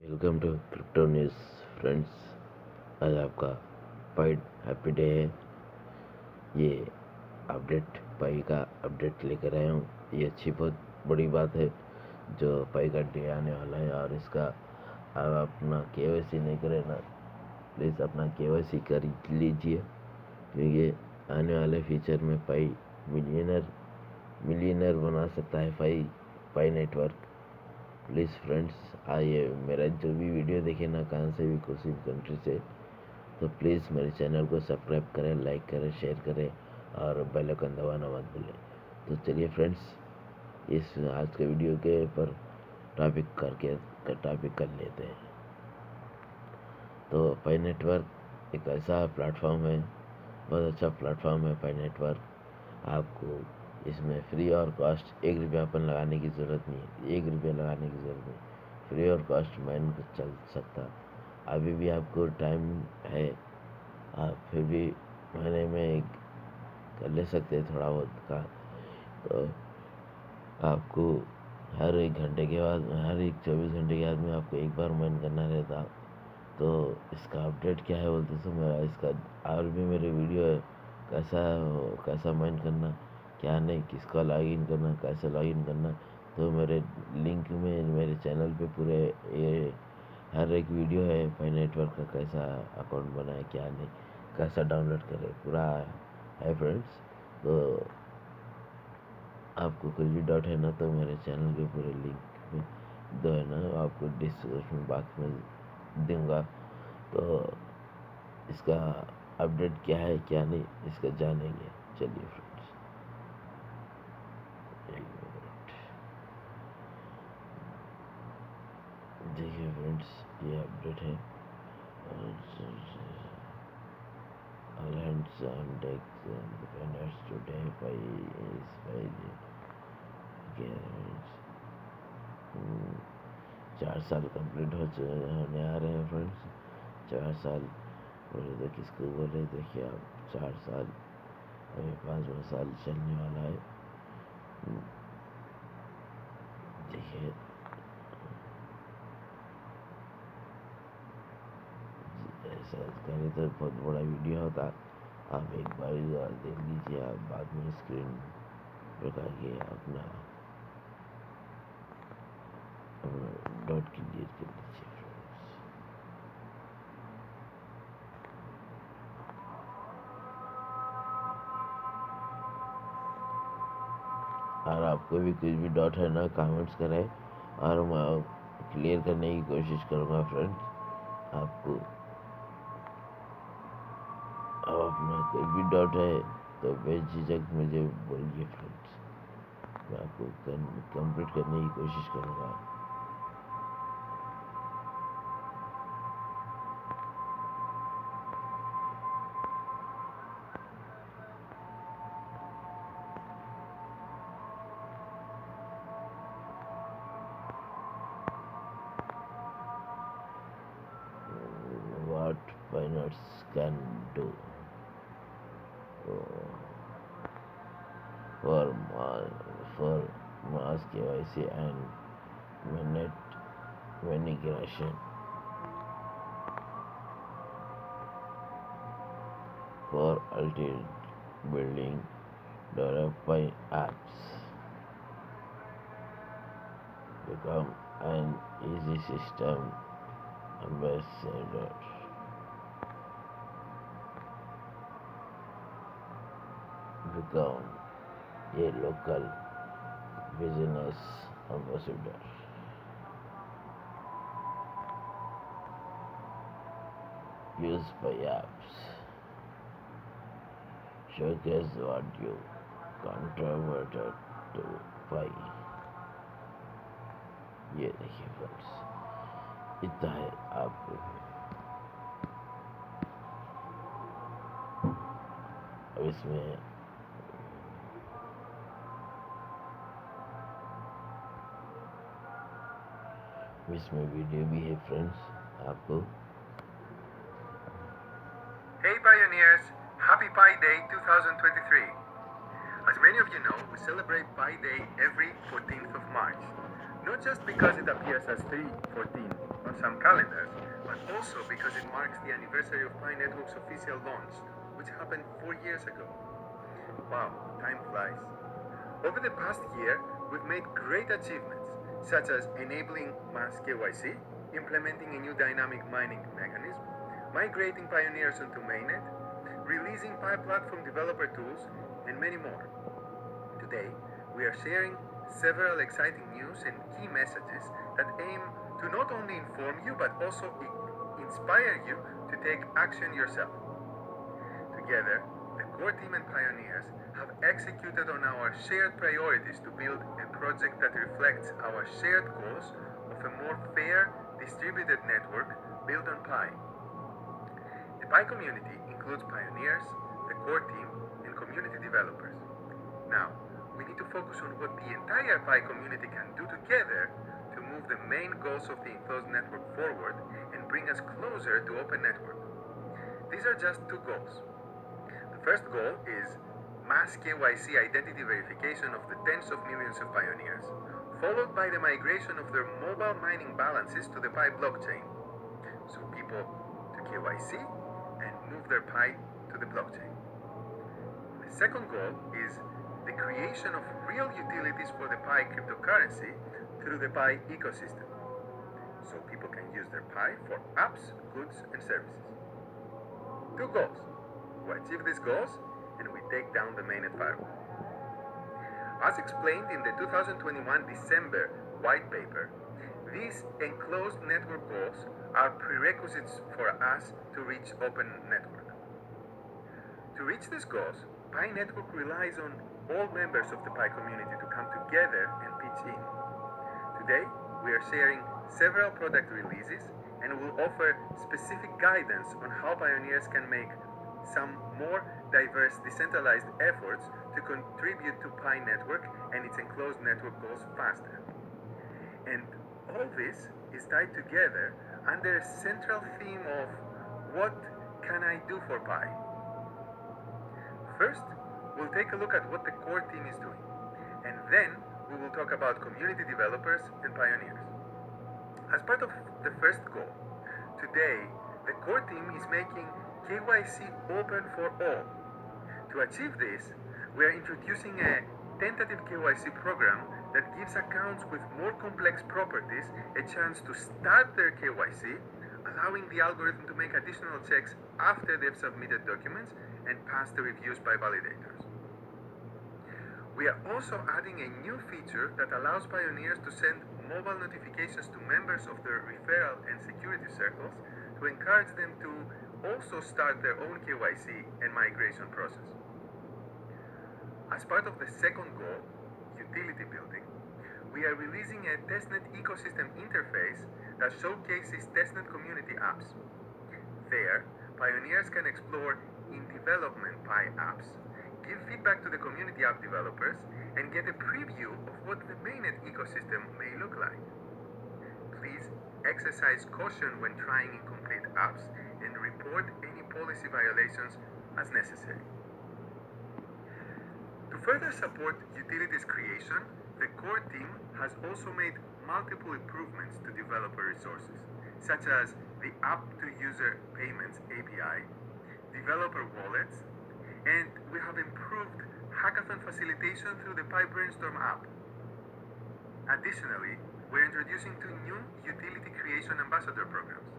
Welcome to crypto news friends. आज आपका pied happy day है। ये अपडेट पाई का अपडेट लेकर आया हूँ। ये अच्छी बहुत बड़ी बात है जो पाई का डे आने वाला है। और इसका आप अपना केवाईसी नहीं करें ना, प्लीज़ अपना केवाईसी कर लीजिए, क्योंकि आने वाले फ्यूचर में पाई मिलियनर बना सकता है पाई नेटवर्क। प्लीज़ फ्रेंड्स, आइए मेरा जो भी वीडियो देखे ना, कहाँ से भी किसी भी कंट्री से, तो प्लीज़ मेरे चैनल को सब्सक्राइब करें, लाइक करें, शेयर करें और बेल आइकन दबाना मत भूलें। तो चलिए फ्रेंड्स, इस आज के वीडियो के ऊपर टॉपिक कर लेते हैं। तो पाई नेटवर्क एक ऐसा प्लेटफॉर्म है, बहुत अच्छा प्लेटफॉर्म है पाई नेटवर्क। आपको इसमें फ्री और कॉस्ट 1 रुपया अपन लगाने की ज़रूरत नहीं है, 1 रुपया लगाने की ज़रूरत नहीं। फ्री और कॉस्ट माइंड चल सकता। अभी भी आपको टाइम है, आप फिर भी महीने में कर ले सकते हैं थोड़ा बहुत का। तो आपको हर 1 घंटे के बाद, हर 24 घंटे के बाद में आपको एक बार माइन करना रहता। तो इसका अपडेट क्या है बोलते, तो मेरा इसका और भी मेरे वीडियो है, कैसा माइन करना, क्या नहीं, किसका लॉगिन करना, कैसे लॉगिन करना। तो मेरे लिंक में मेरे चैनल पे पूरे ये हर एक वीडियो है पाई नेटवर्क का, कैसा अकाउंट बनाए, क्या नहीं, कैसा डाउनलोड करें, पूरा है फ्रेंड्स। तो आपको कुछ भी डाउट है ना, तो मेरे चैनल के पूरे लिंक में दो है ना, आपको डिस्क्रिप्शन बॉक्स में दूंगा। तो इसका अपडेट क्या है क्या नहीं, इसका जानेंगे। चलिए फ्रेंड्स, एक मिनट देखिए फ्रेंड्स, ये अपडेट है। All hands on deck and the banners today by is by the guests. 4 साल कंप्लीट होने आ रहे हैं फ्रेंड्स। 4 साल बोले तो किसको बोले, देखिए आप, 4 साल, अभी 5वां साल चलने वाला है। देखिए, ऐसा करें तो बहुत बड़ा वीडियो होता। आप एक बार देख लीजिए, आप बाद में स्क्रीन लगा के अपना डॉट क्लियर कर लीजिए फ्रेंड्स। और आपको भी कुछ भी डाउट है ना, कमेंट्स करें और मैं क्लियर करने की कोशिश करूँगा फ्रेंड्स। आपको अब अपना कोई भी डाउट है तो बेझिझक मुझे बोलिए फ्रेंड्स, मैं आपको कंप्लीट करने की कोशिश करूँगा। What pilots can do for for mass KYC and minute migration, for ultimate building developed by apps, become an easy system ambassador, become a local business ambassador, used by apps, showcase what you contributed to buy। ये देखिए friends, इतना है आपको। अब इसमें video भी है friends आपको। Hey Pioneers, Happy Pi Day 2023. As many of you know, we celebrate Pi Day every 14th of March. Not just because it appears as 314 on some calendars, but also because it marks the anniversary of PiNetwork's official launch, which happened 4 years ago. Wow, time flies. Over the past year, we've made great achievements, such as enabling mass KYC, implementing a new dynamic mining mechanism, migrating pioneers onto mainnet, releasing Pi platform developer tools, and many more. Today, we are sharing several exciting news and key messages that aim to not only inform you but also inspire you to take action yourself. Together, the core team and pioneers have executed on our shared priorities to build a project that reflects our shared goals of a more fair, distributed network built on Pi. The Pi community includes pioneers, the core team, and community developers. Now, we need to focus on what the entire Pi community can do together to move the main goals of the enclosed network forward and bring us closer to open network. These are just two goals. The first goal is mass KYC identity verification of the tens of millions of pioneers, followed by the migration of their mobile mining balances to the Pi blockchain, so people to KYC and move their Pi to the blockchain. The second goal is the creation of real utilities for the Pi cryptocurrency through the Pi ecosystem, so people can use their Pi for apps, goods, and services. Two goals. We achieve these goals and we take down the mainnet firewall. As explained in the 2021 December white paper, these enclosed network goals are prerequisites for us to reach open network. To reach these goals, PiNetwork relies on all members of the Pi community to come together and pitch in. Today, we are sharing several product releases and will offer specific guidance on how pioneers can make some more diverse decentralized efforts to contribute to PiNetwork and its enclosed network goals faster. And all this is tied together under a central theme of what can I do for Pi? First, we'll take a look at what the core team is doing, and then we will talk about community developers and pioneers. As part of the first goal, today the core team is making KYC open for all. To achieve this, we are introducing a tentative KYC program that gives accounts with more complex properties a chance to start their KYC, allowing the algorithm to make additional checks after they've submitted documents and pass the reviews by validators. We are also adding a new feature that allows pioneers to send mobile notifications to members of their referral and security circles to encourage them to also start their own KYC and migration process. As part of the second goal, utility building, we are releasing a testnet ecosystem interface that showcases testnet community apps. There, pioneers can explore in-development Pi apps, give feedback to the community app developers, and get a preview of what the mainnet ecosystem may look like. Please exercise caution when trying incomplete apps and report any policy violations as necessary. To further support utilities creation, the core team has also made multiple improvements to developer resources, such as the app-to-user payments API, developer wallets, and we have improved hackathon facilitation through the Pi Brainstorm app. Additionally, we're introducing two new utility creation ambassador programs,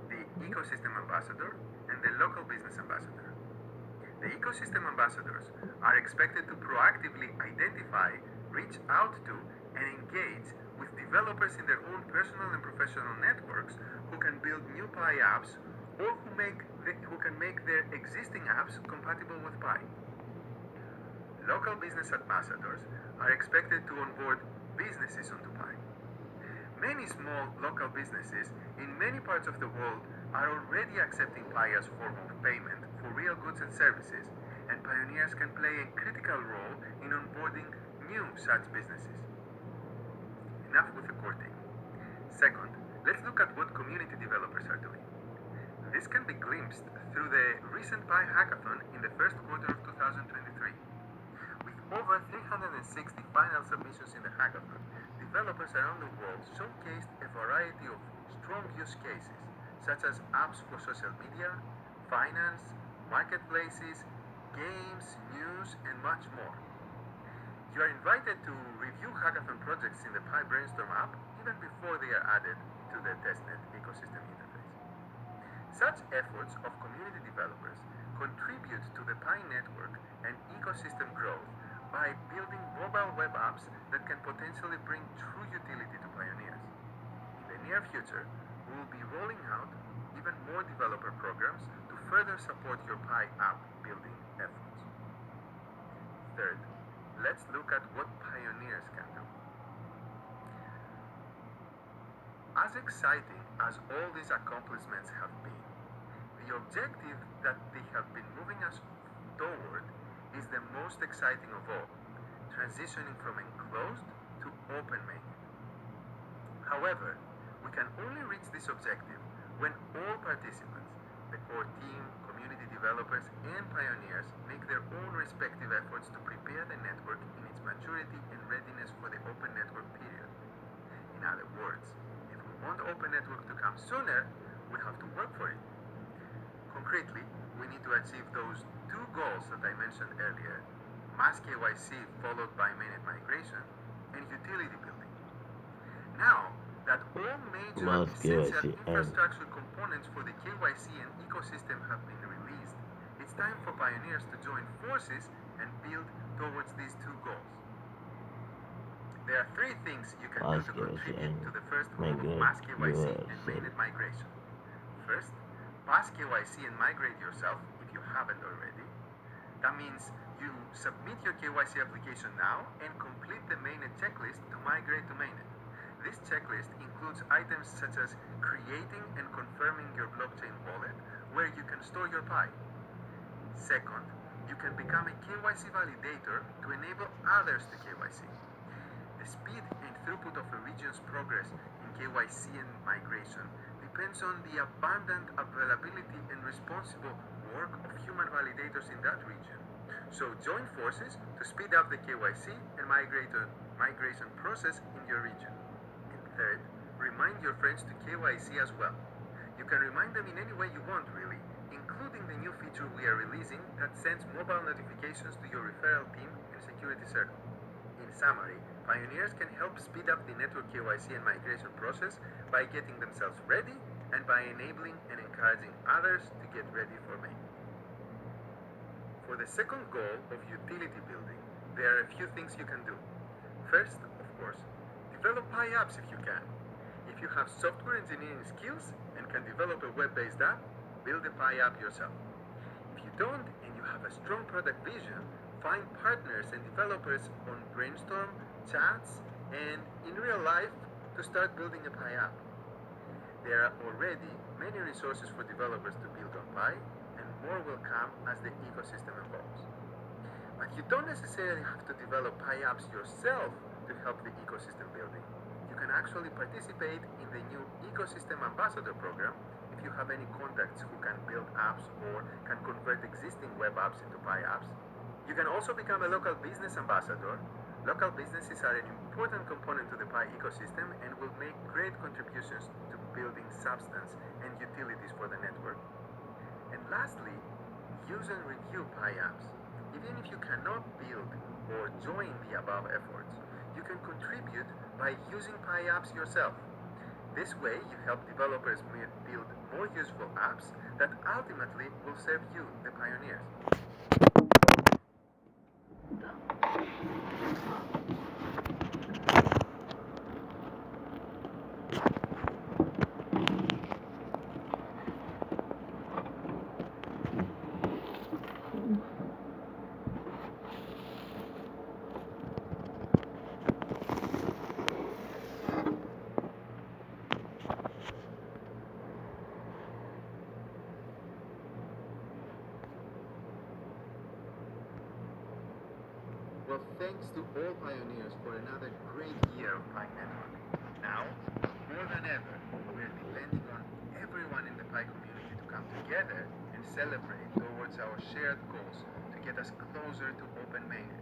the Ecosystem Ambassador and the Local Business Ambassador. The ecosystem ambassadors are expected to proactively identify, reach out to, and engage with developers in their own personal and professional networks who can build new Pi apps or who can make their existing apps compatible with Pi. Local business ambassadors are expected to onboard businesses onto Pi. Many small local businesses in many parts of the world are already accepting Pi as form of payment for real goods and services, and pioneers can play a critical role in onboarding new such businesses. Enough with the core team. Second, let's look at what community developers are doing. This can be glimpsed through the recent Pi hackathon in the first quarter of 2023. With over 360 final submissions in the hackathon, developers around the world showcased a variety of strong use cases, such as apps for social media, finance, marketplaces, games, news, and much more. You are invited to review hackathon projects in the Pi Brainstorm app even before they are added to the testnet ecosystem interface. Such efforts of community developers contribute to the Pi network and ecosystem growth by building mobile web apps that can potentially bring true utility to pioneers. In the near future, we will be rolling out even more developer programs to further support your Pi app building efforts. Third, let's look at what pioneers can do. As exciting as all these accomplishments have been, the objective that they have been moving us toward is the most exciting of all, transitioning from enclosed to open mainnet. However, we can only reach this objective when all participants, the core team, community developers, and pioneers make their own respective efforts to prepare the network in its maturity and readiness for the open network period. In other words, if we want open network to come sooner, we have to work for it. Concretely, we need to achieve those two goals that I mentioned earlier, mass KYC followed by mainnet migration, and utility building. Now that all major Mass essential KYC and infrastructure components for the KYC and ecosystem have been released, it's time for pioneers to join forces and build towards these two goals. There are three things you can do mass to KYC contribute and to the first goal of migrate mass KYC and yourself. mainnet migration. First, pass KYC and migrate yourself if you haven't already. That means you submit your KYC application now and complete the mainnet checklist to migrate to mainnet. This checklist includes items such as creating and confirming your blockchain wallet where you can store your Pi. Second, you can become a KYC validator to enable others to KYC. The speed and throughput of a region's progress in KYC and migration depends on the abundant availability and responsible work of human validators in that region. So join forces to speed up the KYC and migration process in your region. And third, remind your friends to KYC as well. You can remind them in any way you want, really, including the new feature we are releasing that sends mobile notifications to your referral team and security circle. In summary, pioneers can help speed up the network KYC and migration process by getting themselves ready and by enabling and encouraging others to get ready for mainnet. For the second goal of utility building, there are a few things you can do. First, of course, develop Pi apps if you can. If you have software engineering skills and can develop a web-based app, build a Pi app yourself. If you don't and you have a strong product vision, find partners and developers on Brainstorm, chats, and in real life to start building a Pi app. There are already many resources for developers to build on Pi, and more will come as the ecosystem evolves. But you don't necessarily have to develop Pi apps yourself to help the ecosystem building. You can actually participate in the new Ecosystem Ambassador program if you have any contacts who can build apps or can convert existing web apps into Pi apps. You can also become a local business ambassador. Local businesses are an important component to the Pi ecosystem and will make great contributions to building substance and utilities for the network. And lastly, use and review Pi apps. Even if you cannot build or join the above efforts, you can contribute by using Pi apps yourself. This way, you help developers build more useful apps that ultimately will serve you, the pioneers. Well, thanks to all pioneers for another great year of PiNetwork. Now, more than ever, we're depending on everyone in the Pi community to come together and celebrate towards our shared goals to get us closer to open mainnet.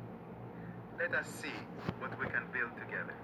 Let us see what we can build together.